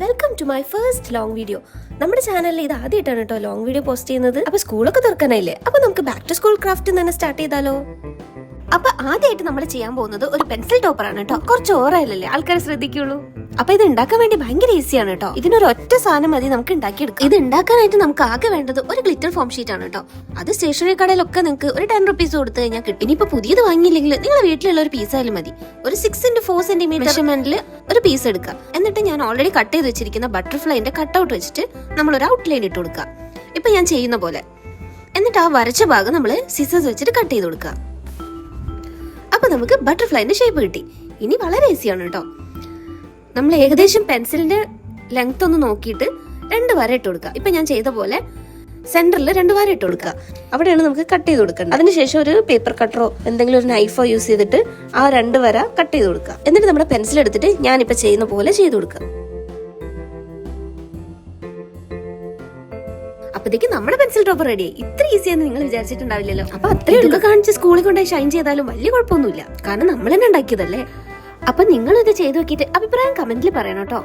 Welcome to my first long video. നമ്മുടെ ചാനലിൽ ഇത് ആദ്യമായിട്ടാണ് കേട്ടോ ലോങ് വീഡിയോ പോസ്റ്റ് ചെയ്യുന്നത്. അപ്പൊ സ്കൂളൊക്കെ തുറക്കാനായില്ലേ, അപ്പൊ നമുക്ക് ബാക്ക് ടു സ്കൂൾ ക്രാഫ്റ്റ് തന്നെ സ്റ്റാർട്ട് ചെയ്താലോ? അപ്പൊ ആദ്യമായിട്ട് നമ്മൾ ചെയ്യാൻ പോകുന്നത് ഒരു പെൻസിൽ ടോപ്പർ ആണ് കേട്ടോ. കുറച്ച് ഓറയിലല്ലേ ആൾക്കാർ ശ്രദ്ധിക്കുള്ളൂ. അപ്പൊ ഇത് ഉണ്ടാക്കാൻ വേണ്ടി ഭയങ്കര ഈസിയാണ് കേട്ടോ. ഇതിനൊരു ഒറ്റ സാധനം മതി നമുക്ക് ഉണ്ടാക്കിയെടുക്കാം. ഇത് ഉണ്ടാക്കാനായിട്ട് നമുക്ക് ആകെ വേണ്ടത് ഒരു ഗ്ലിറ്റർ ഫോം ഷീറ്റ് ആണ് കേട്ടോ. അത് സ്റ്റേഷനറി കടയിലൊക്കെ നിങ്ങൾക്ക് ഒരു 10 റുപ്പീസ് കൊടുത്തു കഴിഞ്ഞാൽ കിട്ടും. ഇനിയിപ്പോ പുതിയത് വാങ്ങിയില്ലെങ്കിൽ നിങ്ങളുടെ വീട്ടിലുള്ള ഒരു പീസ് ആയാലും മതി. ഒരു 6x4 സെന്റിമീറ്റർ മെഷർമെന്റിൽ ഒരു പീസ് എടുക്കുക. എന്നിട്ട് ഞാൻ ഓൾറെഡി കട്ട് ചെയ്ത് വെച്ചിരിക്കുന്ന ബട്ടർഫ്ലൈന്റെ കട്ട് ഔട്ട് വെച്ചിട്ട് നമ്മൾ ഒരു ഔട്ട്ലൈൻ ഇട്ട് കൊടുക്കുക. ഇപ്പൊ ഞാൻ ചെയ്യുന്ന പോലെ. എന്നിട്ട് ആ വരച്ച ഭാഗം നമ്മൾ സിസേഴ്സ് വെച്ചിട്ട് കട്ട് ചെയ്ത് കൊടുക്കുക. അപ്പൊ നമുക്ക് ബട്ടർഫ്ലൈന്റെ ഷേപ്പ് കിട്ടി. ഇനി വളരെ ഈസിയാണ് കേട്ടോ. നമ്മൾ ഏകദേശം പെൻസിലിന്റെ ലെങ്ത് ഒന്ന് നോക്കിയിട്ട് 2 വര ഇട്ട് കൊടുക്കുക. ഇപ്പൊ ഞാൻ ചെയ്ത പോലെ സെന്ററിൽ 2 വര ഇട്ട് കൊടുക്കുക. അവിടെയാണ് നമുക്ക് കട്ട് ചെയ്ത് കൊടുക്കേണ്ടത്. അതിനുശേഷം ഒരു പേപ്പർ കട്ടറോ എന്തെങ്കിലും ഒരു നൈഫോ യൂസ് ചെയ്തിട്ട് ആ 2 വര കട്ട് ചെയ്ത് കൊടുക്കുക. എന്നിട്ട് നമ്മുടെ പെൻസിൽ എടുത്തിട്ട് ഞാനിപ്പോ ചെയ്യുന്ന പോലെ ചെയ്ത് കൊടുക്കുക. അപ്പത്തേക്ക് നമ്മുടെ പെൻസിൽ ടോപ്പർ റെഡി ആയി. ഇത്ര ഈസിയാന്ന് നിങ്ങൾ വിചാരിച്ചിട്ടുണ്ടാവില്ലല്ലോ. അപ്പൊ അത്രയും എടുക്കുക കാണിച്ച് സ്കൂളിൽ കൊണ്ടുപോയി ഷൈൻ ചെയ്താലും വലിയ കുഴപ്പമൊന്നുമില്ല. കാരണം നമ്മൾ തന്നെ ഉണ്ടാക്കിയതല്ലേ. അപ്പൊ നിങ്ങൾ ഇത് ചെയ്ത് നോക്കിയിട്ട് അഭിപ്രായം കമന്റിൽ പറയണം കേട്ടോ.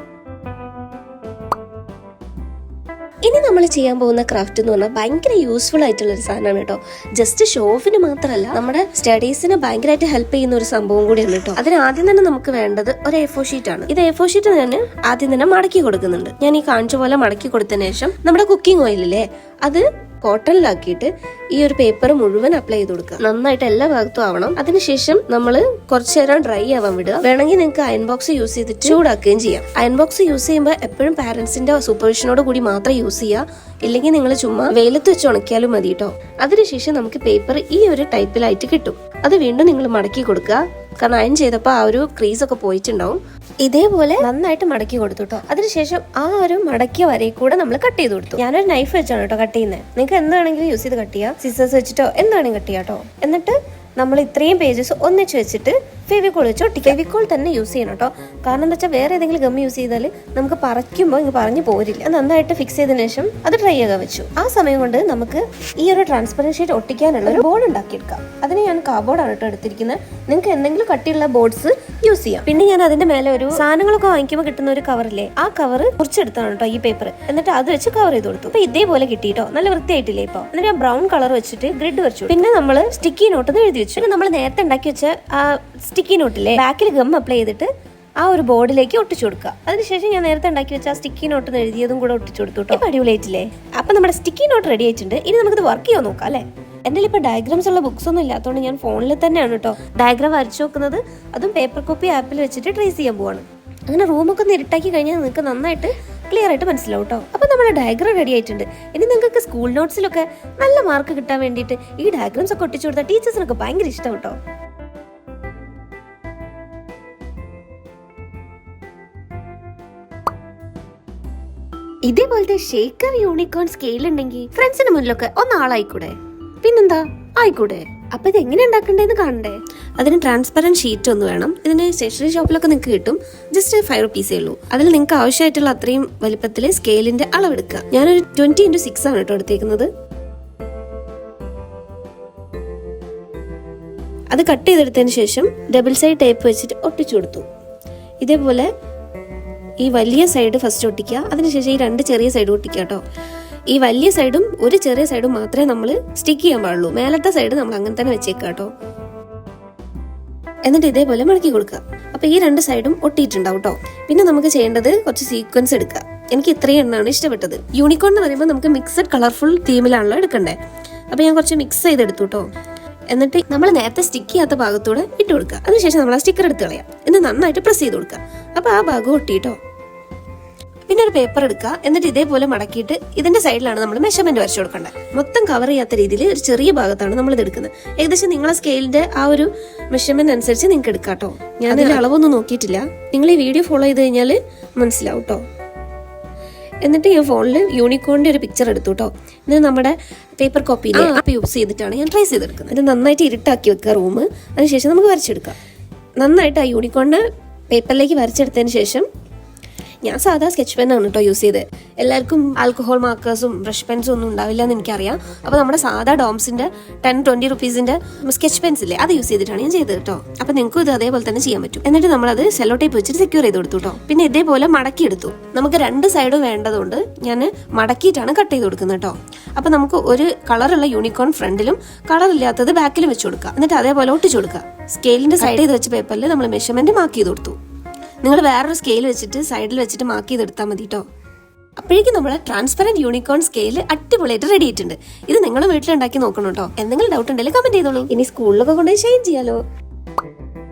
ഇനി നമ്മൾ ചെയ്യാൻ പോകുന്ന ക്രാഫ്റ്റ് എന്ന് പറഞ്ഞാൽ ഭയങ്കര യൂസ്ഫുൾ ആയിട്ടുള്ള ഒരു സാധനമാണ് കേട്ടോ. ജസ്റ്റ് ഷോഫിന് മാത്രമല്ല, നമ്മുടെ സ്റ്റഡീസിന് ഭയങ്കരമായിട്ട് ഹെൽപ്പ് ചെയ്യുന്ന ഒരു സംഭവം കൂടിയാണ് കേട്ടോ. അതിന് ആദ്യം തന്നെ നമുക്ക് വേണ്ടത് ഒരു A4 ഷീറ്റ് ആണ്. ഇത് A4 ഷീറ്റ് ഞാൻ ആദ്യം തന്നെ മടക്കി കൊടുക്കുന്നുണ്ട്. ഞാൻ ഈ കാണിച്ച പോലെ മടക്കി കൊടുത്തതിന് ശേഷം നമ്മുടെ കുക്കിംഗ് ഓയിലില്ലേ അത് കോട്ടണിലാക്കിയിട്ട് ഈ ഒരു പേപ്പർ മുഴുവൻ അപ്ലൈ ചെയ്ത് കൊടുക്കുക. നന്നായിട്ട് എല്ലാ ഭാഗത്തും ആവണം. അതിനുശേഷം നമ്മൾ കുറച്ചു നേരം ഡ്രൈ ആവാൻ വിടുക. വേണമെങ്കിൽ നിങ്ങൾക്ക് അയൺ ബോക്സ് യൂസ് ചെയ്തിട്ട് ചൂടാക്കുകയും ചെയ്യാം. അയൺ ബോക്സ് യൂസ് ചെയ്യുമ്പോൾ എപ്പോഴും പാരന്റ്സിന്റെ സൂപ്പർവിഷനോട് കൂടി മാത്രം യൂസ് ചെയ്യുക. ഇല്ലെങ്കിൽ നിങ്ങൾ ചുമ്മാ വെയിലത്ത് വെച്ച് ഉണക്കിയാലും മതി കേട്ടോ. അതിനുശേഷം നമുക്ക് പേപ്പർ ഈ ഒരു ടൈപ്പിലായിട്ട് കിട്ടും. അത് വീണ്ടും നിങ്ങൾ മടക്കി കൊടുക്കുക. കാരണം അയൺ ചെയ്തപ്പോൾ ആ ഒരു ക്രീസ് ഒക്കെ പോയിട്ടുണ്ടാവും. ഇതേപോലെ നന്നായിട്ട് മടക്കി കൊടുത്തു കേട്ടോ. അതിനുശേഷം ആ ഒരു മടക്കിയ വരയിൽ കൂടെ നമ്മൾ കട്ട് ചെയ്ത് കൊടുത്തു. ഞാനൊരു നൈഫ് വെച്ചാണ് കേട്ടോ കട്ട് ചെയ്യുന്നത്. നിങ്ങൾക്ക് എന്താണെങ്കിലും യൂസ് ചെയ്ത് കട്ട് ചെയ്യാം. സിസേഴ്സ് വെച്ചിട്ടോ എന്താണെങ്കിലും കട്ട് ചെയ്യാം കേട്ടോ. എന്നിട്ട് നമ്മൾ ഇത്രയും പേജസ് ഒന്നിച്ച് വെച്ചിട്ട് ഫെവിക്കോൾ വെച്ച് ഒട്ടിക്കുക. ഫെവിക്കോൾ തന്നെ യൂസ് ചെയ്യണം കേട്ടോ. കാരണം എന്താ വെച്ചാൽ വേറെ ഏതെങ്കിലും ഗം യൂസ് ചെയ്താൽ നമുക്ക് പറിക്കുമ്പോൾ ഇങ്ങനെ പറഞ്ഞു പോരില്ല. നന്നായിട്ട് ഫിക്സ് ചെയ്തതിനു ശേഷം അത് ഡ്രൈ ആകാൻ വെച്ചു. ആ സമയം കൊണ്ട് നമുക്ക് ഈ ഒരു ട്രാൻസ്പെറൻറ്റ് ഷീറ്റ് ഒട്ടിക്കാനുള്ള ഒരു ബോർഡ് ഉണ്ടാക്കിയെടുക്കാം. അതിന് ഞാൻ കാർഡ്ബോർഡാണ് കേട്ടോ എടുത്തിരിക്കുന്നത്. നിങ്ങൾക്ക് എന്തെങ്കിലും കട്ടിയുള്ള ബോർഡ്സ് യൂസ് ചെയ്യാം. പിന്നെ ഞാൻ അതിന്റെ മേലെ ഒരു സാധനങ്ങളൊക്കെ വാങ്ങിക്കുമ്പോൾ കിട്ടുന്ന ഒരു കവറില്ലേ, ആ കവർ മുറിച്ചെടുത്താണ് കേട്ടോ ഈ പേപ്പർ. എന്നിട്ട് അത് വെച്ച് കവർ ചെയ്ത് കൊടുത്തു. അപ്പൊ ഇതേപോലെ കിട്ടിയിട്ടോ. നല്ല വൃത്തിയായിട്ടില്ലേ ഇപ്പൊ. എന്നിട്ട് ബ്രൗൺ കളർ വെച്ചിട്ട് ഗ്രിഡ് വരച്ചു. പിന്നെ നമ്മൾ സ്റ്റിക്കി നോട്ട് എഴുതി വെച്ചു. പിന്നെ നമ്മൾ നേരത്തെ ഉണ്ടാക്കി വെച്ച ആ സ്റ്റിക്കി നോട്ടില്ലേ ബാക്കിൽ ഗം അപ്ലൈ ചെയ്തിട്ട് ആ ഒരു ബോർഡിലേക്ക് ഒട്ടിച്ചു കൊടുക്കുക. അതിനുശേഷം ഞാൻ നേരത്തെ ഉണ്ടാക്കി വെച്ച ആ സ്റ്റിക്കി നോട്ട് എഴുതിയതും കൂടെ ഒട്ടിച്ചു കൊടുത്തു കേട്ടോ. അടിപൊളിയായിട്ടില്ലേ? അപ്പൊ നമ്മുടെ സ്റ്റിക്കി നോട്ട് റെഡി ആയിട്ടുണ്ട്. ഇനി നമുക്കിത് വർക്ക് ചെയ്യാൻ നോക്കാം അല്ലേ. എൻ്റെ ഇപ്പോൾ ഡയഗ്രാംസ് ഉള്ള ബുക്സ് ഒന്നും ഇല്ലാത്തതുകൊണ്ട് ഞാൻ ഫോണിൽ തന്നെയാണ് കേട്ടോ ഡയഗ്രാം വരച്ചു നോക്കുന്നത്. അതും പേപ്പർ കോപ്പി ആപ്പിൽ വെച്ചിട്ട് ട്രേസ് ചെയ്യാൻ പോവാണ്. അങ്ങനെ റൂമൊക്കെ ഒന്ന് ഇരുട്ടാക്കി കഴിഞ്ഞാൽ നിങ്ങൾക്ക് നന്നായിട്ട് ക്ലിയർ ആയിട്ട് മനസ്സിലാവും കേട്ടോ. അപ്പൊ നമ്മുടെ ഡയഗ്രാം റെഡി ആയിട്ടുണ്ട്. ഇനി നിങ്ങൾക്ക് സ്കൂൾ നോട്ട്സിലൊക്കെ നല്ല മാർക്ക് കിട്ടാൻ വേണ്ടിയിട്ട് ഈ ഡയഗ്രാംസ് ഒക്കെ ഒട്ടിച്ചു കൊടുത്താൽ ടീച്ചേഴ്സിനൊക്കെ ഭയങ്കര ഇഷ്ടം കേട്ടോ. ഇതേപോലത്തെ ഷേക്കർ യൂണിക്കോൺ സ്കെയിൽ ഉണ്ടെങ്കിൽ ഫ്രണ്ട്സിന് മുന്നിലൊക്കെ ഒന്നാളായിക്കൂടെ? പിന്നെന്താ ആയിക്കൂടെ? അപ്പൊ ഇത് എങ്ങനെ ഉണ്ടാക്കണ്ടേന്ന് കാണണ്ടേ? അതിന് ട്രാൻസ്പെറന്റ് ഷീറ്റ് ഒന്ന് വേണം. ഇതിന് സ്റ്റേഷനറി ഷോപ്പിലൊക്കെ നിങ്ങൾക്ക് കിട്ടും. ജസ്റ്റ് 5 റുപ്പീസേ ഉള്ളൂ. അതിൽ നിങ്ങൾക്ക് ആവശ്യമായിട്ടുള്ള അത്രയും വലിപ്പത്തിൽ സ്കെയിലിന്റെ അളവെടുക്കുക. ഞാനൊരു 20x6 ആണ് കേട്ടോ എടുത്തേക്കുന്നത്. അത് കട്ട് ചെയ്തെടുത്തതിന് ശേഷം ഡബിൾ സൈഡ് ടേപ്പ് വെച്ചിട്ട് ഒട്ടിച്ചു കൊടുത്തു. ഇതേപോലെ ഈ വലിയ സൈഡ് ഫസ്റ്റ് ഒട്ടിക്കുക. അതിനുശേഷം ഈ 2 ചെറിയ സൈഡ് ഒട്ടിക്കുക കേട്ടോ. ഈ വലിയ സൈഡും ഒരു ചെറിയ സൈഡും മാത്രമേ നമ്മൾ സ്റ്റിക്ക് ചെയ്യാൻ പാടുള്ളൂ. മേലത്തെ സൈഡ് നമ്മൾ അങ്ങനെ തന്നെ വെച്ചേക്കുക കേട്ടോ. എന്നിട്ട് ഇതേപോലെ മടക്കി കൊടുക്കുക. അപ്പൊ ഈ 2 സൈഡും ഒട്ടിയിട്ടുണ്ടാവും കേട്ടോ. പിന്നെ നമുക്ക് ചെയ്യേണ്ടത് കുറച്ച് സീക്വൻസ് എടുക്കുക. എനിക്ക് ഇത്രയും എണ്ണമാണ് ഇഷ്ടപ്പെട്ടത്. യൂണിക്കോൺ എന്ന് പറയുമ്പോൾ നമുക്ക് മിക്സഡ് കളർഫുൾ തീമിലാണല്ലോ എടുക്കണ്ടേ. അപ്പൊ ഞാൻ കുറച്ച് മിക്സ് ചെയ്തെടുത്തു കേട്ടോ. എന്നിട്ട് നമ്മൾ നേരത്തെ സ്റ്റിക്ക് ചെയ്യാത്ത ഭാഗത്തൂടെ ഇട്ട് കൊടുക്കുക. അതിനുശേഷം നമ്മൾ ആ സ്റ്റിക്കർ എടുത്ത് കളയാം. എന്നിട്ട് നന്നായിട്ട് പ്രസ് ചെയ്ത് കൊടുക്കുക. അപ്പൊ ആ ഭാഗം ഒട്ടിട്ടോ. പിന്നെ ഒരു പേപ്പർ എടുക്കുക. എന്നിട്ട് ഇതേപോലെ മടക്കിയിട്ട് ഇതിന്റെ സൈഡിലാണ് നമ്മൾ മെഷർമെന്റ് വരച്ചു കൊടുക്കേണ്ടത്. മൊത്തം കവർ ചെയ്യാത്ത രീതിയിൽ ഒരു ചെറിയ ഭാഗത്താണ് നമ്മൾ ഇത് എടുക്കുന്നത്. ഏകദേശം നിങ്ങളെ സ്കെയിലിന്റെ ആ ഒരു മെഷർമെന്റ് അനുസരിച്ച് നിങ്ങൾക്ക് എടുക്കാം കേട്ടോ. ഞാൻ അതിന്റെ അളവൊന്നും നോക്കിയിട്ടില്ല. നിങ്ങൾ ഈ വീഡിയോ ഫോളോ ചെയ്ത് കഴിഞ്ഞാൽ മനസ്സിലാവും കേട്ടോ. എന്നിട്ട് ഞാൻ ഫോണിൽ യൂണിക്കോണിന്റെ ഒരു പിക്ചർ എടുത്തു കേട്ടോ. എന്നിട്ട് നമ്മുടെ പേപ്പർ കോപ്പിയിലെ ആപ്പ് യൂസ് ചെയ്തിട്ടാണ് ഞാൻ ട്രേസ് ചെയ്തെടുക്കുന്നത്. ഇത് നന്നായിട്ട് ഇരുട്ടാക്കി വെക്കുക റൂം. അതിനുശേഷം നമുക്ക് വരച്ചെടുക്കാം. നന്നായിട്ട് ആ യൂണിക്കോണിന്റെ പേപ്പറിലേക്ക് വരച്ചെടുത്തതിന് ശേഷം ഞാൻ സാധാ സ്കെച്ച് പെന്നാണ് കേട്ടോ യൂസ് ചെയ്തത്. എല്ലാവർക്കും ആൽക്കഹോൾ മാർക്കേഴ്സും ബ്രഷ് പെൻസും ഒന്നും ഉണ്ടാവില്ല എന്ന് എനിക്കറിയാം. അപ്പോൾ നമ്മുടെ സാധാ ഡോംസിന്റെ 10-20 റുപ്പീസിന്റെ സ്കെച്ച് പെൻസ് ഇല്ലേ, അത് യൂസ് ചെയ്തിട്ടാണ് ഞാൻ ചെയ്തത് കേട്ടോ. അപ്പോൾ നിങ്ങൾക്കും ഇത് അതേപോലെ തന്നെ ചെയ്യാൻ പറ്റും. എന്നിട്ട് നമ്മളത് സെല്ലോ ടേപ്പ് വെച്ചിട്ട് സെക്യൂർ ചെയ്ത് കൊടുത്തു കേട്ടോ. പിന്നെ ഇതേപോലെ മടക്കി എടുത്തു. നമുക്ക് 2 സൈഡും വേണ്ടതുകൊണ്ട് ഞാൻ മടക്കിയിട്ടാണ് കട്ട് ചെയ്ത് കൊടുക്കുന്നത് കേട്ടോ. അപ്പോൾ നമുക്ക് ഒരു കളറുള്ള യൂണിക്കോൺ ഫ്രണ്ടിലും കളറില്ലാത്തത് ബാക്കിലും വെച്ച് കൊടുക്കുക. എന്നിട്ട് അതേപോലെ ഒട്ടിച്ചു കൊടുക്കുക. സ്കെയിലിന്റെ സൈഡ് ചെയ്ത് വെച്ച പേപ്പറിൽ നമ്മൾ മെഷർമെന്റ് മാർക്ക് ചെയ്ത് കൊടുത്തു. നിങ്ങൾ വേറൊരു സ്കെയിൽ വെച്ചിട്ട് സൈഡിൽ വെച്ചിട്ട് മാർക്ക് ചെയ്തെടുത്താൽ മതി കേട്ടോ. അപ്പോഴേക്കും നമ്മളെ ട്രാൻസ്പെറന്റ് യൂണിക്കോൺ സ്കെയിൽ അടിപൊളിയായിട്ട് റെഡി ആയിട്ടുണ്ട്. ഇത് നിങ്ങൾ വീട്ടിലുണ്ടാക്കി നോക്കണം കേട്ടോ. എന്തെങ്കിലും ഡൗട്ട് ഉണ്ടെങ്കിൽ കമന്റ് ചെയ്തോളൂ. ഇനി സ്കൂളിലൊക്കെ കൊണ്ടുപോയി ഷെയർ ചെയ്യാലോ.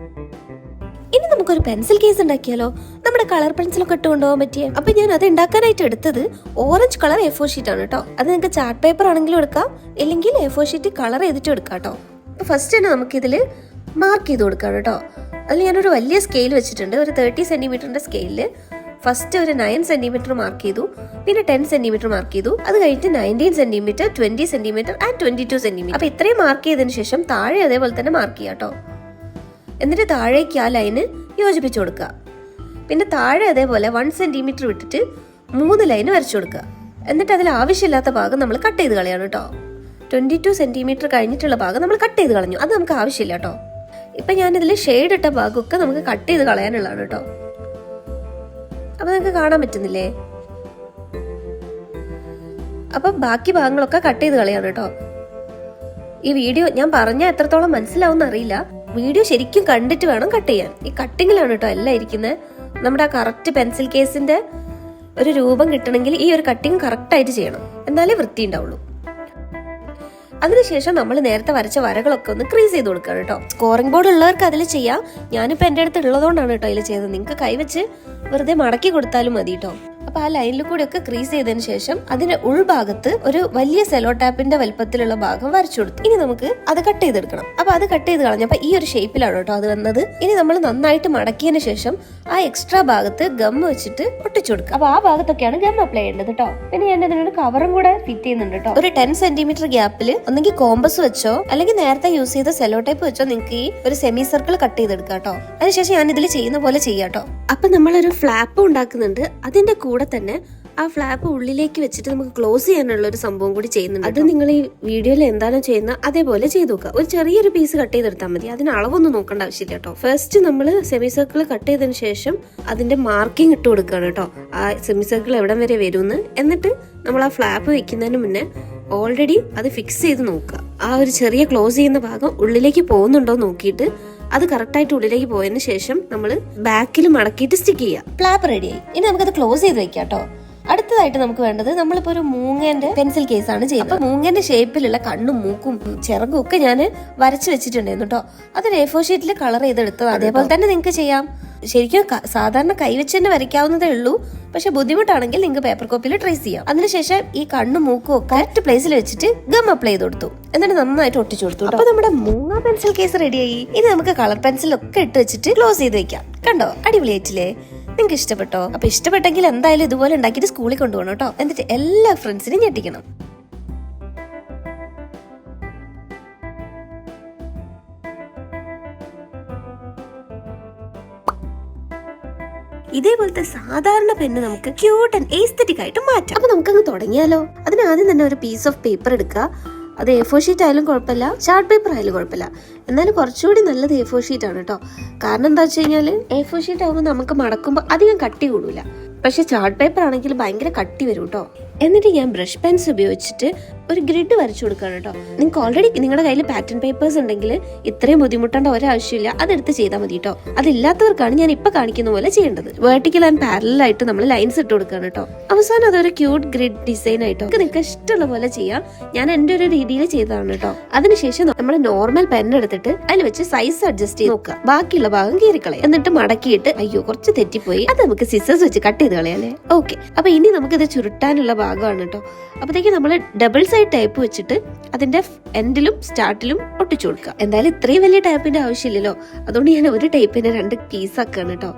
ഇനി നമുക്കൊരു പെൻസിൽ കേസ് ഉണ്ടാക്കിയാലോ, നമ്മുടെ കളർ പെൻസിലൊക്കെ ഇട്ട് കൊണ്ടുപോകാൻ പറ്റിയ. അപ്പൊ ഞാൻ അത് ഉണ്ടാക്കാനായിട്ട് എടുത്തത് ഓറഞ്ച് കളർ A4 ഷീറ്റ് ആണ് കേട്ടോ. അത് നിങ്ങൾക്ക് ചാർട്ട് പേപ്പർ ആണെങ്കിലും എടുക്കാം, ഇല്ലെങ്കിൽ A4 ഷീറ്റ് കളർ ചെയ്തിട്ട് എടുക്കാം കേട്ടോ. അപ്പൊ ഫസ്റ്റ് തന്നെ നമുക്ക് ഇതില് മാർക്ക് ചെയ്ത് കൊടുക്കാം കേട്ടോ. അതിൽ ഞാനൊരു വലിയ സ്കെയിൽ വെച്ചിട്ടുണ്ട്. ഒരു 30 സെന്റിമീറ്ററിന്റെ സ്കെയിലില് ഫസ്റ്റ് ഒരു 9 സെന്റിമീറ്റർ മാർക്ക് ചെയ്തു, പിന്നെ 10 സെന്റിമീറ്റർ മാർക്ക് ചെയ്തു. അത് കഴിഞ്ഞിട്ട് 19 സെന്റിമീറ്റർ, 20 സെന്റിമീറ്റർ ആൻഡ് 22 സെന്റിമീറ്റർ. അപ്പൊ ഇത്രയും മാർക്ക് ചെയ്തതിനു ശേഷം താഴെ അതേപോലെ തന്നെ മാർക്ക് ചെയ്യാം കേട്ടോ. എന്നിട്ട് താഴേക്ക് ആ ലൈന് യോജിപ്പിച്ചു കൊടുക്കുക. പിന്നെ താഴെ അതേപോലെ 1 സെന്റിമീറ്റർ വിട്ടിട്ട് 3 ലൈന് വരച്ചു കൊടുക്കുക. എന്നിട്ട് അതിൽ ആവശ്യമില്ലാത്ത ഭാഗം നമ്മൾ കട്ട് ചെയ്ത് കളയാണ് കേട്ടോ. 22 സെന്റിമീറ്റർ കഴിഞ്ഞിട്ടുള്ള ഭാഗം നമ്മൾ കട്ട് ചെയ്ത് കളഞ്ഞു. അത് നമുക്ക് ആവശ്യമില്ല കേട്ടോ. ഇപ്പൊ ഞാനിതിൽ ഷെയ്ഡ് ഇട്ട ഭാഗമൊക്കെ നമുക്ക് കട്ട് ചെയ്ത് കളയാനുള്ളതാണ് കേട്ടോ. അപ്പൊ നിങ്ങൾക്ക് കാണാൻ പറ്റുന്നില്ലേ? അപ്പൊ ബാക്കി ഭാഗങ്ങളൊക്കെ കട്ട് ചെയ്ത് കളയാണ് കേട്ടോ. ഈ വീഡിയോ ഞാൻ പറഞ്ഞ എത്രത്തോളം മനസ്സിലാവും അറിയില്ല. വീഡിയോ ശരിക്കും കണ്ടിട്ട് വേണം കട്ട് ചെയ്യാൻ. ഈ കട്ടിങ്ങിലാണ് കേട്ടോ എല്ലാം ഇരിക്കുന്നത്. നമ്മുടെ ആ കറക്റ്റ് പെൻസിൽ കേസിന്റെ ഒരു രൂപം കിട്ടണമെങ്കിൽ ഈ ഒരു കട്ടിങ് കറക്റ്റ് ആയിട്ട് ചെയ്യണം, എന്നാലേ വൃത്തി ഉണ്ടാവുള്ളൂ. അതിനുശേഷം നമ്മൾ നേരത്തെ വരച്ച വരകളൊക്കെ ഒന്ന് ക്രീസ് ചെയ്ത് കൊടുക്കണം കേട്ടോ. സ്കോറിംഗ് ബോർഡ് ഉള്ളവർക്ക് അതിൽ ചെയ്യാം. ഞാനിപ്പോൾ എൻ്റെ അടുത്ത് ഉള്ളതുകൊണ്ടാണ് കേട്ടോ അതിൽ ചെയ്തത്. നിങ്ങൾക്ക് കൈവച്ച് വെറുതെ മടക്കി കൊടുത്താലും മതി കേട്ടോ. അപ്പൊ ആ ലൈനിൽ കൂടെ ഒക്കെ ക്രീസ് ചെയ്തതിനു ശേഷം അതിന്റെ ഉൾഭാഗത്ത് ഒരു വലിയ സെലോ ടാപ്പിന്റെ വലുപ്പത്തിലുള്ള ഭാഗം വരച്ചു കൊടുത്തു. ഇനി നമുക്ക് അത് കട്ട് ചെയ്തെടുക്കണം. അപ്പൊ അത് കട്ട് ചെയ്ത് കളഞ്ഞപ്പോ ഈ ഒരു ഷേപ്പിലാണ് കേട്ടോ അത് വന്നത്. ഇനി നമ്മൾ നന്നായിട്ട് മടക്കിയതിനു ശേഷം ആ എക്സ്ട്രാ ഭാഗത്ത് ഗം വെച്ചിട്ട് ഒട്ടിച്ചു കൊടുക്കുക. അപ്പൊ ആ ഭാഗത്തൊക്കെയാണ് ഗം അപ്ലൈ ചെയ്യേണ്ടത് കേട്ടോ. പിന്നെ ഞാൻ അതിനൊരു കവറും കൂടെ ഫിറ്റ് ചെയ്യുന്നുണ്ട് കേട്ടോ. ഒരു 10 സെന്റിമീറ്റർ ഗ്യാപ്പിൽ ഒന്നെങ്കിൽ കോമ്പസ് വെച്ചോ അല്ലെങ്കിൽ നേരത്തെ യൂസ് ചെയ്ത സെലോ ടൈപ്പ് വെച്ചോ നിങ്ങൾക്ക് ഈ ഒരു സെമി സർക്കിൾ കട്ട് ചെയ്തെടുക്കാം കേട്ടോ. അതിനുശേഷം ഞാൻ ഇതിൽ ചെയ്യുന്ന പോലെ ചെയ്യാം കേട്ടോ. അപ്പൊ നമ്മളൊരു ഫ്ലാപ്പ് ഉണ്ടാക്കുന്നുണ്ട്. അതിന്റെ കൂടെ തന്നെ ആ ഫ്ലാപ്പ് ഉള്ളിലേക്ക് വെച്ചിട്ട് നമുക്ക് ക്ലോസ് ചെയ്യാനുള്ള ഒരു സംഭവം കൂടി ചെയ്യുന്നുണ്ട്. അത് നിങ്ങൾ ഈ വീഡിയോയിൽ എന്താണോ ചെയ്യുന്നത് അതേപോലെ ചെയ്ത് നോക്കുക. ഒരു ചെറിയൊരു പീസ് കട്ട് ചെയ്തെടുത്താൽ മതി. അതിന് അളവൊന്നും നോക്കേണ്ട ആവശ്യമില്ല കേട്ടോ. ഫസ്റ്റ് നമ്മൾ സെമി സർക്കിൾ കട്ട് ചെയ്തതിന് ശേഷം അതിന്റെ മാർക്കിംഗ് ഇട്ട് കൊടുക്കുകയാണ് കേട്ടോ. ആ സെമി സർക്കിൾ എവിടം വരെ വരുമെന്ന്. എന്നിട്ട് നമ്മൾ ആ ഫ്ലാപ്പ് വെക്കുന്നതിന് മുന്നേ ഓൾറെഡി അത് ഫിക്സ് ചെയ്ത് നോക്കുക. ആ ഒരു ചെറിയ ക്ലോസ് ചെയ്യുന്ന ഭാഗം ഉള്ളിലേക്ക് പോകുന്നുണ്ടോ നോക്കിയിട്ട് അത് കറക്റ്റായിട്ട് ഉള്ളിലേക്ക് പോയതിനു ശേഷം നമ്മൾ ബാക്കിൽ മടക്കിയിട്ട് സ്റ്റിക്ക് ചെയ്യുക. ഫ്ലാപ്പ് റെഡിയായി. ഇനി നമുക്കത് ക്ലോസ് ചെയ്ത് വെക്കാം കേട്ടോ. അടുത്തതായിട്ട് നമുക്ക് വേണ്ടത് നമ്മളിപ്പോ ഒരു മൂങ്ങേന്റെ പെൻസിൽ കേസ് ആണ് ചെയ്യുന്നത്. അപ്പൊ മൂങ്ങേന്റെ ഷേപ്പിലുള്ള കണ്ണും മൂക്കും ചിറകും ഒക്കെ ഞാൻ വരച്ചു വെച്ചിട്ടുണ്ടായിരുന്നു കേട്ടോ. അത് A4 ഷീറ്റിൽ കളർ ചെയ്തെടുത്തത്. അതേപോലെ തന്നെ നിങ്ങൾക്ക് ചെയ്യാം. ശരിക്കും സാധാരണ കൈവച്ച് തന്നെ വരയ്ക്കാവുന്നതേ ഉള്ളൂ. പക്ഷെ ബുദ്ധിമുട്ടാണെങ്കിൽ നിങ്ങൾക്ക് പേപ്പർ കോപ്പിയിൽ ട്രേസ് ചെയ്യാം. അതിനുശേഷം ഈ കണ്ണും മൂക്കും ഒക്കെ കറക്റ്റ് പ്ലേസിൽ വെച്ചിട്ട് ഗം അപ്ലൈ ചെയ്ത് കൊടുത്തു. എന്നിട്ട് നന്നായിട്ട് ഒട്ടിച്ചു കൊടുത്തു. അപ്പൊ നമ്മുടെ മൂങ്ങ പെൻസിൽ കേസ് റെഡിയായി. ഇനി നമുക്ക് കളർ പെൻസിലൊക്കെ ഇട്ട് വെച്ചിട്ട് ക്ലോസ് ചെയ്ത് വെക്കാം. കണ്ടോ, അടിപൊളിയായിട്ടില്ലേ? നിങ്ങൾക്ക് ഇഷ്ടപ്പെട്ടോ? അപ്പൊ ഇഷ്ടപ്പെട്ടെങ്കിൽ എന്തായാലും ഇതുപോലെ ഉണ്ടാക്കിയിട്ട് സ്കൂളിൽ കൊണ്ടുപോകണം കേട്ടോ. എന്നിട്ട് എല്ലാ ഫ്രണ്ട്സിനും ഞെട്ടിക്കണം. ഇതേപോലത്തെ സാധാരണ പെണ്ണ് നമുക്ക് ക്യൂട്ട് ആൻഡ് എസ്തെറ്റിക് ആയിട്ട് മാറ്റാം. അപ്പൊ നമുക്കങ്ങ് തുടങ്ങിയാലോ. അതിന് ആദ്യം തന്നെ ഒരു പീസ് ഓഫ് പേപ്പർ എടുക്കുക. അത് A4 ഷീറ്റ് ആയാലും കുഴപ്പമില്ല, ചാർട്ട് പേപ്പർ ആയാലും കുഴപ്പമില്ല. എന്നാലും കുറച്ചുകൂടി നല്ലത് A4 ഷീറ്റ് ആണ് കേട്ടോ. കാരണം എന്താ വെച്ച് കഴിഞ്ഞാൽ A4 ഷീറ്റ് ആകുമ്പോൾ നമുക്ക് മടക്കുമ്പോൾ അധികം കട്ടി കൂടില്ല. പക്ഷെ ചാർട്ട് പേപ്പർ ആണെങ്കിൽ ഭയങ്കര കട്ടി വരും കേട്ടോ. എന്നിട്ട് ഞാൻ ബ്രഷ് പെൻസ് ഉപയോഗിച്ചിട്ട് ഒരു ഗ്രിഡ് വരച്ചു കൊടുക്കുകയാണ് കേട്ടോ. നിങ്ങൾക്ക് ഓൾറെഡി നിങ്ങളുടെ കയ്യിൽ പാറ്റേൺ പേപ്പേഴ്സ് ഉണ്ടെങ്കിൽ ഇത്രയും ബുദ്ധിമുട്ടേണ്ട ഒരാവശ്യമില്ല. അതെടുത്ത് ചെയ്താൽ മതി കേട്ടോ. അതില്ലാത്തവർക്കാണ് ഞാൻ ഇപ്പൊ കാണിക്കുന്ന പോലെ ചെയ്യേണ്ടത്. വെർട്ടിക്കൽ ആൻഡ് പാരലൽ ആയിട്ട് നമ്മൾ ലൈൻസ് ഇട്ട് കൊടുക്കുകയാണ് കേട്ടോ. അവസാനം അതൊരു ക്യൂട്ട് ഗ്രിഡ് ഡിസൈൻ ആയിട്ടോ നിങ്ങൾക്ക് ഇഷ്ടമുള്ള പോലെ ചെയ്യാം. ഞാൻ എൻ്റെ ഒരു രീതിയിൽ ചെയ്തതാണ് കേട്ടോ. അതിനുശേഷം നമ്മൾ നോർമൽ പെൻ എടുത്തിട്ട് അതിൽ വെച്ച് സൈസ് അഡ്ജസ്റ്റ് ചെയ്ത് നോക്കുക. ബാക്കിയുള്ള ഭാഗം കീറിക്കളയും. എന്നിട്ട് മടക്കിയിട്ട് അയ്യോ കുറച്ച് തെറ്റിപ്പോയി, അത് നമുക്ക് സിസേഴ്സ് വെച്ച് കട്ട് ചെയ്ത് കളയാല്ലേ. ഓക്കെ, അപ്പൊ ഇനി നമുക്കിത് ചുരുട്ടാനുള്ള ഭാഗമാണ് കേട്ടോ. അപ്പോഴത്തേക്ക് നമ്മൾ ഡബിൾ സൈഡ് ടൈപ്പ് വെച്ചിട്ട് അതിന്റെ എൻഡിലും സ്റ്റാർട്ടിലും ഒട്ടിച്ചു കൊടുക്കുക. എന്തായാലും ഇത്രയും വലിയ ടൈപ്പിന്റെ ആവശ്യമില്ലല്ലോ, അതുകൊണ്ട് ഞാൻ ഒരു ടൈപ്പിന്റെ 2 പീസ് ആക്കാണ് കേട്ടോ.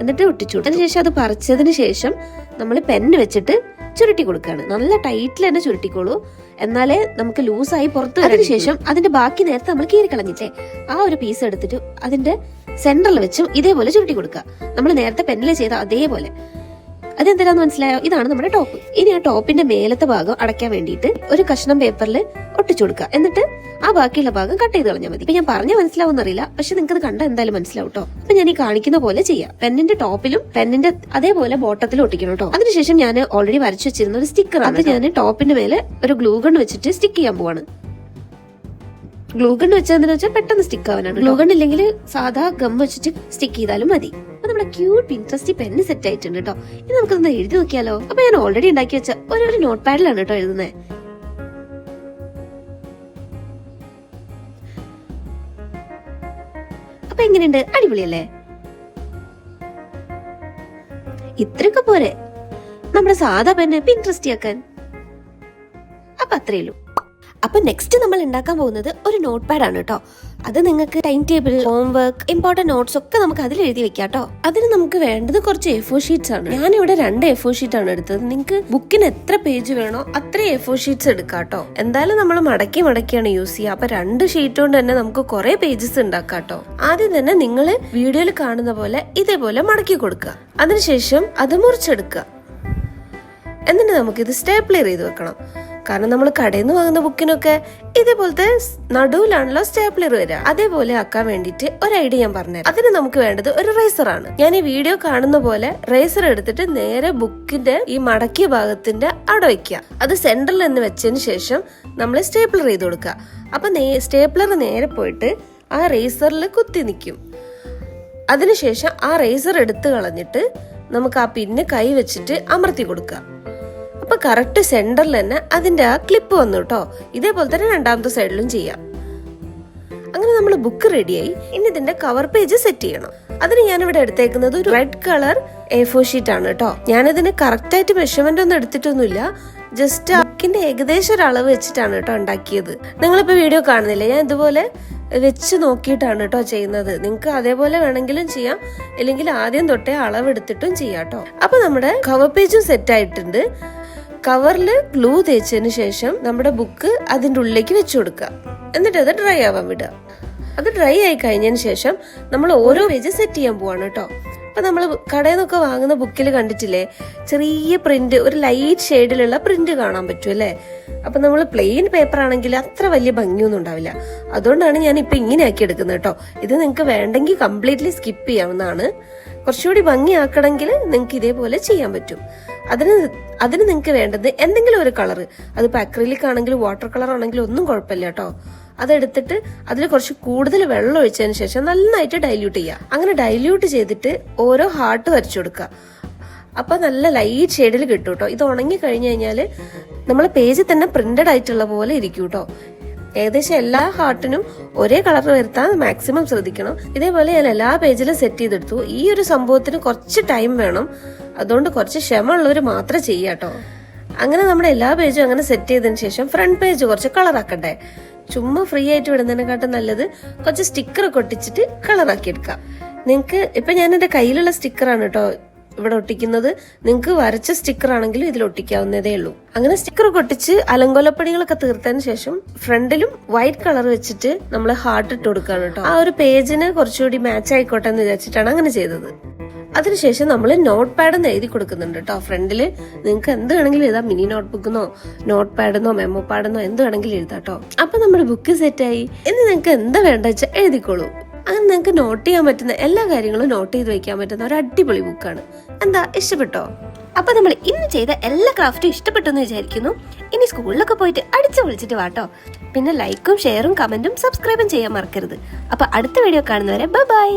എന്നിട്ട് ഒട്ടിച്ചു കൊടുക്കും. അതിനുശേഷം അത് പറിച്ചതിന് ശേഷം നമ്മൾ പെന്ന് വെച്ചിട്ട് ചുരുട്ടി കൊടുക്കുകയാണ്. നല്ല ടൈറ്റിൽ തന്നെ ചുരുട്ടിക്കോളൂ, എന്നാലേ നമുക്ക് ലൂസായി പുറത്ത്. അതിനുശേഷം അതിന്റെ ബാക്കി നേരത്തെ നമ്മൾ കീറി കളഞ്ഞിട്ടേ ആ ഒരു പീസ് എടുത്തിട്ട് അതിന്റെ സെന്ററിൽ വെച്ച് ഇതേപോലെ ചുരുട്ടി കൊടുക്കുക. നമ്മൾ നേരത്തെ പെന്നിൽ ചെയ്ത അതേപോലെ. അതെന്തിനാന്ന് മനസ്സിലായോ? ഇതാണ് നമ്മുടെ ടോപ്പ്. ഇനി ആ ടോപ്പിന്റെ മേലത്തെ ഭാഗം അടയ്ക്കാൻ വേണ്ടിയിട്ട് ഒരു കഷ്ണം പേപ്പറിൽ ഒട്ടിച്ചു കൊടുക്കുക. എന്നിട്ട് ആ ബാക്കിയുള്ള ഭാഗം കട്ട് ചെയ്ത് കളഞ്ഞാൽ മതി. ഇപ്പൊ ഞാൻ പറഞ്ഞ മനസ്സിലാവുന്നറിയില്ല, പക്ഷെ നിങ്ങൾക്ക് അത് കണ്ടാൽ എന്തായാലും മനസ്സിലാവും കേട്ടോ. അപ്പൊ ഞാൻ ഈ കാണിക്കുന്ന പോലെ ചെയ്യാം. പെന്നിന്റെ ടോപ്പിലും പെന്നിന്റെ അതേപോലെ ബോട്ടത്തിലും ഒട്ടിക്കണം കേട്ടോ. അതിനുശേഷം ഞാൻ ഓൾറെഡി വരച്ചു വെച്ചിരുന്ന ഒരു സ്റ്റിക്കർ അത് ഞാൻ ടോപ്പിന്റെ മേലെ ഒരു ഗ്ലൂ ഗൺ വെച്ചിട്ട് സ്റ്റിക്ക് ചെയ്യാൻ പോവാണ്. ഗ്ലൂ ഗൺ വെച്ചതെന്ന് വെച്ചാൽ പെട്ടെന്ന് സ്റ്റിക്ക് ആവാനാണ്. ഗ്ലൂ ഗൺ ഇല്ലെങ്കിൽ സാധാ ഗം വെച്ചിട്ട് സ്റ്റിക്ക് ചെയ്താലും മതി. അപ്പൊ നമ്മുടെ ക്യൂട്ട് പിൻട്രസ്റ്റ് പെന്ന് സെറ്റ് ആയിട്ടുണ്ട് കേട്ടോ. ഇനി നമുക്കൊന്ന് എഴുതി നോക്കിയാലോ? അപ്പൊ ഞാൻ ഓൾറെഡി ഉണ്ടാക്കി വെച്ച ഒരു നോട്ട് പാഡിലാണ് കേട്ടോ എഴുതുന്നത്. അപ്പൊ എങ്ങനെയുണ്ട്? അടിപൊളിയല്ലേ? ഇത്രയൊക്കെ പോരെ നമ്മുടെ സാധാ പെന്ന് പിൻട്രസ്റ്റ് ആക്കാൻ. അപ്പൊ അത്രയുള്ളൂ. അപ്പൊ നെക്സ്റ്റ് നമ്മൾ ഉണ്ടാക്കാൻ പോകുന്നത് ഒരു നോട്ട് പാഡ് ആണ് കേട്ടോ. അത് നിങ്ങൾക്ക് time table, homework, important notes ഒക്കെ നമുക്ക് അതിൽ എഴുതി വെക്കാം കേട്ടോ. അതിന് നമുക്ക് വേണ്ടത് കുറച്ച് A4 ഷീറ്റ്സ് ആണ്. ഞാനിവിടെ 2 A4 ഷീറ്റ് ആണ് എടുത്തത്. നിങ്ങൾക്ക് ബുക്കിന് എത്ര പേജ് വേണോ അത്ര A4 ഷീറ്റ്സ് എടുക്കാം കേട്ടോ. എന്തായാലും നമ്മൾ മടക്കിയാണ് യൂസ് ചെയ്യുക. അപ്പൊ 2 ഷീറ്റ് കൊണ്ട് തന്നെ നമുക്ക് കുറെ പേജസ് ഉണ്ടാക്കാം കേട്ടോ. ആദ്യം തന്നെ നിങ്ങൾ വീഡിയോയിൽ കാണുന്ന പോലെ ഇതേപോലെ മടക്കി കൊടുക്കുക. അതിനുശേഷം അത് മുറിച്ചെടുക്കുക. എന്നിട്ട് നമുക്കിത് സ്റ്റേപ്ലർ ചെയ്ത് വെക്കണം. കാരണം നമ്മൾ കടയിൽ നിന്ന് വാങ്ങുന്ന ബുക്കിനൊക്കെ ഇതേപോലത്തെ നടുവിലാണല്ലോ സ്റ്റേപ്ലർ വരിക. അതേപോലെ ആക്കാൻ വേണ്ടിയിട്ട് ഒരു ഐഡിയ ഞാൻ പറഞ്ഞുതരാം. അതിന് നമുക്ക് വേണ്ടത് ഒരു റേസർ ആണ്. ഞാൻ ഈ വീഡിയോ കാണുന്ന പോലെ റേസർ എടുത്തിട്ട് നേരെ ബുക്കിന്റെ ഈ മടക്കിയ ഭാഗത്തിന്റെ അവിടെ വെക്കുക. അത് സെന്ററിൽ നിന്ന് വെച്ചതിന് ശേഷം നമ്മൾ സ്റ്റേപ്ലർ ചെയ്ത് കൊടുക്കുക. അപ്പൊ സ്റ്റേപ്ലർ നേരെ പോയിട്ട് ആ റേസറിൽ കുത്തി നിൽക്കും. അതിനുശേഷം ആ റേസർ എടുത്ത് കളഞ്ഞിട്ട് നമുക്ക് ആ പിന്ന് കൈ വെച്ചിട്ട് അമർത്തി കൊടുക്കുക. അപ്പൊ കറക്റ്റ് സെന്ററിൽ തന്നെ അതിന്റെ ആ ക്ലിപ്പ് വന്നു കേട്ടോ. ഇതേപോലെ തന്നെ രണ്ടാമത്തെ സൈഡിലും ചെയ്യാം. അങ്ങനെ നമ്മൾ ബുക്ക് റെഡിയായി. ഇനി ഇതിന്റെ കവർ പേജ് സെറ്റ് ചെയ്യണം. അതിന് ഞാനിവിടെ എടുത്തേക്കുന്നത് ഒരു റെഡ് കളർ A4 ഷീറ്റ് ആണ് കേട്ടോ. ഞാനിതിന് കറക്റ്റ് ആയിട്ട് മെഷർമെന്റ് ഒന്നും എടുത്തിട്ടൊന്നുമില്ല. ജസ്റ്റ് ബുക്കിന്റെ ഏകദേശം ഒരു അളവ് വെച്ചിട്ടാണ് കേട്ടോ ഉണ്ടാക്കിയത്. നിങ്ങളിപ്പോ വീഡിയോ കാണുന്നില്ലേ, ഞാൻ ഇതുപോലെ വെച്ച് നോക്കിയിട്ടാണ് കേട്ടോ ചെയ്യുന്നത്. നിങ്ങൾക്ക് അതേപോലെ വേണമെങ്കിലും ചെയ്യാം, അല്ലെങ്കിൽ ആദ്യം തൊട്ടേ അളവെടുത്തിട്ടും ചെയ്യാം കേട്ടോ. അപ്പൊ നമ്മുടെ കവർ പേജും സെറ്റ് ആയിട്ടുണ്ട്. കവറിൽ ഗ്ലൂ തേച്ചതിന് ശേഷം നമ്മുടെ ബുക്ക് അതിന്റെ ഉള്ളിലേക്ക് വെച്ചു കൊടുക്കുക. എന്നിട്ട് അത് ഡ്രൈ ആവാൻ വിടുക. അത് ഡ്രൈ ആയി കഴിഞ്ഞതിന് ശേഷം നമ്മൾ ഓരോ പേജ് സെറ്റ് ചെയ്യാൻ പോവാണ് കേട്ടോ. അപ്പൊ നമ്മൾ കടയിൽ നിന്നൊക്കെ വാങ്ങുന്ന ബുക്കിൽ കണ്ടിട്ടില്ലേ, ചെറിയ പ്രിന്റ്, ഒരു ലൈറ്റ് ഷെയ്ഡിലുള്ള പ്രിന്റ് കാണാൻ പറ്റും അല്ലേ? അപ്പൊ നമ്മൾ പ്ലെയിൻ പേപ്പർ ആണെങ്കിൽ അത്ര വലിയ ഭംഗിയൊന്നും ഉണ്ടാവില്ല. അതുകൊണ്ടാണ് ഞാൻ ഇപ്പൊ ഇങ്ങനെ ആക്കി എടുക്കുന്നത് കേട്ടോ. ഇത് നിങ്ങൾക്ക് വേണ്ടെങ്കിൽ കംപ്ലീറ്റ്ലി സ്കിപ്പ് ചെയ്യാവുന്നതാണ്. കുറച്ചുകൂടി ഭംഗിയാക്കണമെങ്കിൽ നിങ്ങൾക്ക് ഇതേപോലെ ചെയ്യാൻ പറ്റും. അതിന് നിങ്ങൾക്ക് വേണ്ടത് എന്തെങ്കിലും ഒരു കളർ, അതിപ്പോ അക്രിലിക് ആണെങ്കിലും വാട്ടർ കളർ ആണെങ്കിലും ഒന്നും കുഴപ്പമില്ല കേട്ടോ. അതെടുത്തിട്ട് അതിൽ കുറച്ച് കൂടുതൽ വെള്ളം ഒഴിച്ചതിന് ശേഷം നന്നായിട്ട് ഡൈല്യൂട്ട് ചെയ്യുക. അങ്ങനെ ഡൈല്യൂട്ട് ചെയ്തിട്ട് ഓരോ ഹാർട്ട് വരച്ചു കൊടുക്കുക. അപ്പൊ നല്ല ലൈറ്റ് ഷെയ്ഡിൽ കിട്ടും കേട്ടോ. ഇത് ഉണങ്ങി കഴിഞ്ഞു കഴിഞ്ഞാൽ നമ്മളെ പേജിൽ തന്നെ പ്രിന്റഡ് ആയിട്ടുള്ള പോലെ ഇരിക്കും കേട്ടോ. ഏകദേശം എല്ലാ ഹാർട്ടിനും ഒരേ കളർ വരുത്താൻ മാക്സിമം ശ്രദ്ധിക്കണം. ഇതേപോലെ ഞാൻ എല്ലാ പേജിലും സെറ്റ് ചെയ്തെടുത്തു. ഈ ഒരു സംഭവത്തിന് കുറച്ച് ടൈം വേണം. അതുകൊണ്ട് കുറച്ച് ക്ഷമ ഉള്ളവർ മാത്രമേ ചെയ്യാട്ടോ. അങ്ങനെ നമ്മുടെ എല്ലാ പേജും അങ്ങനെ സെറ്റ് ചെയ്തതിന് ശേഷം ഫ്രണ്ട് പേജ് കുറച്ച് കളറാക്കണ്ടേ. ചുമ്മാ ഫ്രീ ആയിട്ട് വിടുന്നതിനെക്കാട്ടും നല്ലത് കുറച്ച് സ്റ്റിക്കർ ഒക്കെ ഒട്ടിച്ചിട്ട് കളറാക്കി എടുക്കാം. നിങ്ങൾക്ക് ഇപ്പൊ ഞാൻ എന്റെ കയ്യിലുള്ള സ്റ്റിക്കറാണ് കേട്ടോ ഇവിടെ ഒട്ടിക്കുന്നത്. നിങ്ങൾക്ക് വരച്ച സ്റ്റിക്കർ ആണെങ്കിലും ഇതിൽ ഒട്ടിക്കാവുന്നതേ ഉള്ളൂ. അങ്ങനെ സ്റ്റിക്കർ ഒക്കെ ഒട്ടിച്ച് അലങ്കോലപ്പണികളൊക്കെ തീർത്തതിന് ശേഷം ഫ്രണ്ടിലും വൈറ്റ് കളർ വെച്ചിട്ട് നമ്മൾ ഹാർട്ട് ഇട്ട് കൊടുക്കുകയാണ് കേട്ടോ. ആ ഒരു പേജിന് കുറച്ചുകൂടി മാച്ച് ആയിക്കോട്ടെ എന്ന് വിചാരിച്ചിട്ടാണ് അങ്ങനെ ചെയ്തത്. അതിനുശേഷം നമ്മൾ നോട്ട് പാഡ് എന്ന് എഴുതി കൊടുക്കുന്നുണ്ട് കേട്ടോ. ഫ്രണ്ടില് നിങ്ങൾക്ക് എന്ത് വേണമെങ്കിലും എഴുതാം. മിനി നോട്ട്ബുക്കെന്നോ നോട്ട് പാഡെന്നോ മെമ്മോ പാഡെന്നോ എന്ത് വേണമെങ്കിലും എഴുതാം കേട്ടോ. അപ്പൊ നമ്മുടെ ബുക്ക് സെറ്റായി. ഇനി നിങ്ങൾക്ക് എന്താ വേണ്ട വെച്ചാൽ എഴുതിക്കോളൂ. അങ്ങനെ നിങ്ങൾക്ക് നോട്ട് ചെയ്യാൻ പറ്റുന്ന എല്ലാ കാര്യങ്ങളും നോട്ട് ചെയ്ത് വെക്കാൻ പറ്റുന്ന ഒരു അടിപൊളി ബുക്കാണ്. എന്താ, ഇഷ്ടപ്പെട്ടോ? അപ്പൊ നമ്മൾ ഇന്ന് ചെയ്ത എല്ലാ ക്രാഫ്റ്റും ഇഷ്ടപ്പെട്ടെന്ന് വിചാരിക്കുന്നു. ഇനി സ്കൂളിലൊക്കെ പോയിട്ട് അടിച്ചു വിളിച്ചിട്ട് വാട്ടോ. പിന്നെ ലൈക്കും ഷെയറും കമന്റും സബ്സ്ക്രൈബും ചെയ്യാൻ മറക്കരുത്. അപ്പൊ അടുത്ത വീഡിയോ കാണുന്നവരെ ബൈ ബൈ.